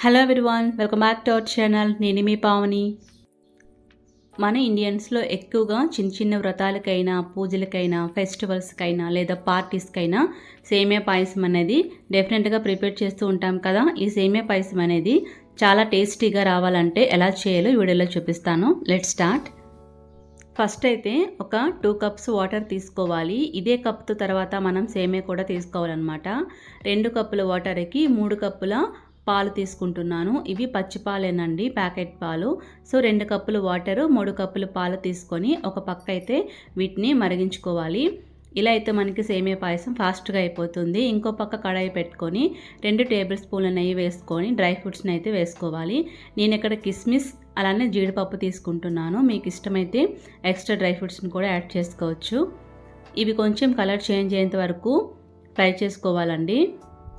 Hello everyone, welcome back to our channel. నేను మీ పావని. మన ఇండియన్స్లో ఎక్కువగా చిన్న చిన్న వ్రతాలకైనా, పూజలకైనా, ఫెస్టివల్స్కైనా లేదా పార్టీస్కైనా సేమియా పాయసం అనేది డెఫినెట్గా ప్రిపేర్ చేస్తూ ఉంటాం కదా. ఈ సేమియా పాయసం అనేది చాలా టేస్టీగా రావాలంటే ఎలా చేయాలో వీడియోలో చూపిస్తాను. Let's start. ఫస్ట్ అయితే ఒక 2 కప్స్ వాటర్ తీసుకోవాలి. ఇదే కప్తో తర్వాత మనం సేమియా కూడా తీసుకోవాలన్నమాట. 2 కప్పుల వాటర్కి 3 కప్పుల పాలు తీసుకుంటున్నాను. ఇవి పచ్చి పాలేనండి, ప్యాకెట్ పాలు. సో 2 కప్పులు వాటరు, 3 కప్పులు పాలు తీసుకొని ఒక పక్క అయితే వీటిని మరిగించుకోవాలి. ఇలా అయితే మనకి సేమియా పాయసం ఫాస్ట్గా అయిపోతుంది. ఇంకో పక్క కడాయి పెట్టుకొని 2 టేబుల్ స్పూన్ల నెయ్యి వేసుకొని డ్రై ఫ్రూట్స్ని అయితే వేసుకోవాలి. నేను ఇక్కడ కిస్మిస్ అలానే జీడిపప్పు తీసుకుంటున్నాను. మీకు ఇష్టమైతే ఎక్స్ట్రా డ్రై ఫ్రూట్స్ని కూడా యాడ్ చేసుకోవచ్చు. ఇవి కొంచెం కలర్ చేంజ్ అయ్యేంత వరకు ఫ్రై చేసుకోవాలండి.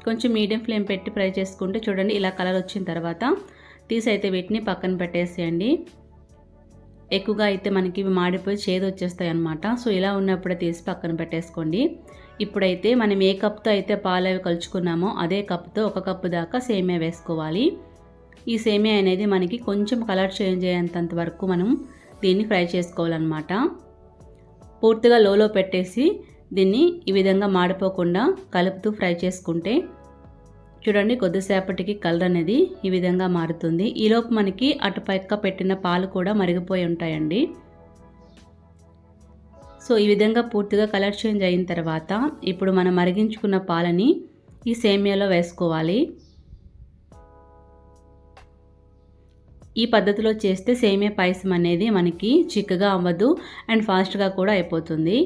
కొంచెం మీడియం ఫ్లేమ్ పెట్టి ఫ్రై చేసుకుంటే చూడండి ఇలా కలర్ వచ్చిన తర్వాత తీసి అయితే వీటిని పక్కన పెట్టేసేయండి. ఎక్కువగా అయితే మనకి ఇవి మాడిపోయి చేదు వచ్చేస్తాయి అన్నమాట. సో ఇలా ఉన్నప్పుడే తీసి పక్కన పెట్టేసుకోండి. ఇప్పుడైతే మనం ఏ కప్తో అయితే పాలు అవి కలుచుకున్నామో అదే కప్తో 1 కప్పు దాకా సేమియా వేసుకోవాలి. ఈ సేమియా అనేది మనకి కొంచెం కలర్ చేంజ్ అయ్యేంత వరకు మనం దీన్ని ఫ్రై చేసుకోవాలన్నమాట. పూర్తిగా లోలో పెట్టేసి దీన్ని ఈ విధంగా మాడిపోకుండా కలుపుతూ ఫ్రై చేసుకుంటే చూడండి కొద్దిసేపటికి కలర్ అనేది ఈ విధంగా మారుతుంది. ఈలోపు మనకి అటుపక్క పెట్టిన పాలు కూడా మరిగిపోయి ఉంటాయండి. సో ఈ విధంగా పూర్తిగా కలర్ చేంజ్ అయిన తర్వాత ఇప్పుడు మనం మరిగించుకున్న పాలని ఈ సేమియాలో వేసుకోవాలి. ఈ పద్ధతిలో చేస్తే సేమియా పాయసం అనేది మనకి చిక్కగా అవ్వదు అండ్ ఫాస్ట్గా కూడా అయిపోతుంది.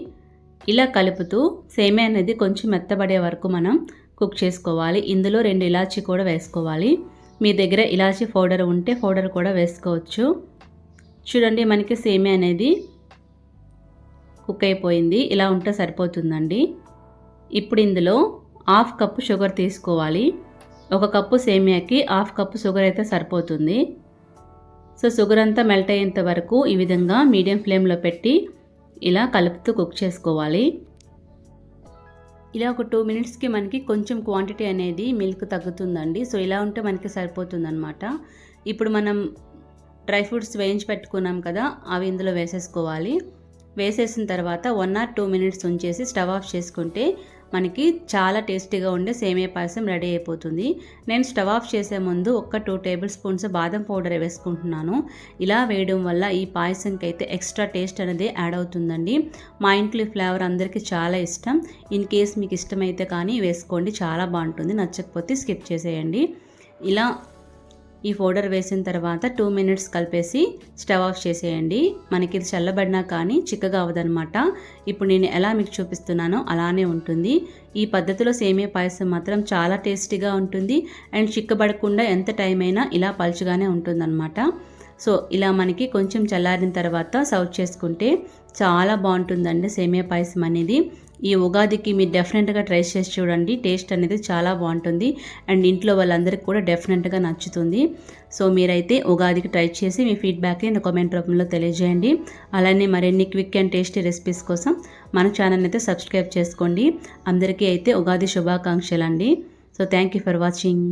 ఇలా కలుపుతూ సేమియా అనేది కొంచెం మెత్తబడే వరకు మనం కుక్ చేసుకోవాలి. ఇందులో 2 ఇలాచీ కూడా వేసుకోవాలి. మీ దగ్గర ఇలాచీ పౌడర్ ఉంటే పౌడర్ కూడా వేసుకోవచ్చు. చూడండి మనకి సేమియా అనేది కుక్ అయిపోయింది. ఇలా ఉంటే సరిపోతుందండి. ఇప్పుడు ఇందులో 1/2 కప్పు షుగర్ తీసుకోవాలి. 1 కప్పు సేమియాకి 1/2 కప్పు షుగర్ అయితే సరిపోతుంది. సో షుగర్ అంతా మెల్ట్ అయ్యేంత వరకు ఈ విధంగా మీడియం ఫ్లేమ్లో పెట్టి ఇలా కలుపుతూ కుక్ చేసుకోవాలి. ఇలా ఒక 2 మినిట్స్కి మనకి కొంచెం క్వాంటిటీ అనేది మిల్క్ తగ్గుతుందండి. సో ఇలా ఉంటే మనకి సరిపోతుందన్నమాట. ఇప్పుడు మనం డ్రై ఫ్రూట్స్ వేయించి పెట్టుకున్నాం కదా, అవి ఇందులో వేసేసుకోవాలి. వేసేసిన తర్వాత 1 or 2 మినిట్స్ ఉంచేసి స్టవ్ ఆఫ్ చేసుకుంటే మనకి చాలా టేస్టీగా ఉండే సేమియా పాయసం రెడీ అయిపోతుంది. నేను స్టవ్ ఆఫ్ చేసే ముందు ఒక 2 టేబుల్ స్పూన్స్ బాదం పౌడర్ వేసుకుంటున్నాను. ఇలా వేయడం వల్ల ఈ పాయసంకి అయితే ఎక్స్ట్రా టేస్ట్ అనేది యాడ్ అవుతుందండి. మా ఇంట్లో ఈ ఫ్లేవర్ అందరికీ చాలా ఇష్టం. ఇన్ కేస్ మీకు ఇష్టమైతే కానీ వేసుకోండి, చాలా బాగుంటుంది. నచ్చకపోతే స్కిప్ చేసేయండి. ఇలా ఈ పౌడర్ వేసిన తర్వాత 2 మినిట్స్ కలిపేసి స్టవ్ ఆఫ్ చేసేయండి. మనకి ఇది చల్లబడినా కానీ చిక్కగా అవ్వదనమాట. ఇప్పుడు నేను ఎలా మీకు చూపిస్తున్నానో అలానే ఉంటుంది. ఈ పద్ధతిలో సేమియా పాయసం మాత్రం చాలా టేస్టీగా ఉంటుంది అండ్ చిక్కబడకుండా ఎంత టైం అయినా ఇలా పలుచగానే ఉంటుందన్నమాట. సో ఇలా మనకి కొంచెం చల్లారిన తర్వాత సర్వ్ చేసుకుంటే చాలా బాగుంటుందండి సేమియా పాయసం అనేది. ఈ ఉగాదికి మీరు డెఫినెట్గా ట్రై చేసి చూడండి. టేస్ట్ అనేది చాలా బాగుంటుంది అండ్ ఇంట్లో వాళ్ళందరికీ కూడా డెఫినెట్గా నచ్చుతుంది. సో మీరైతే ఉగాదికి ట్రై చేసి మీ ఫీడ్బ్యాక్ని నా కామెంట్ రూపంలో తెలియజేయండి. అలానే మరిన్ని క్విక్ అండ్ టేస్టీ రెసిపీస్ కోసం మన ఛానల్ అయితే సబ్స్క్రైబ్ చేసుకోండి. అందరికీ అయితే ఉగాది శుభాకాంక్షలు అండి. So thank you for watching.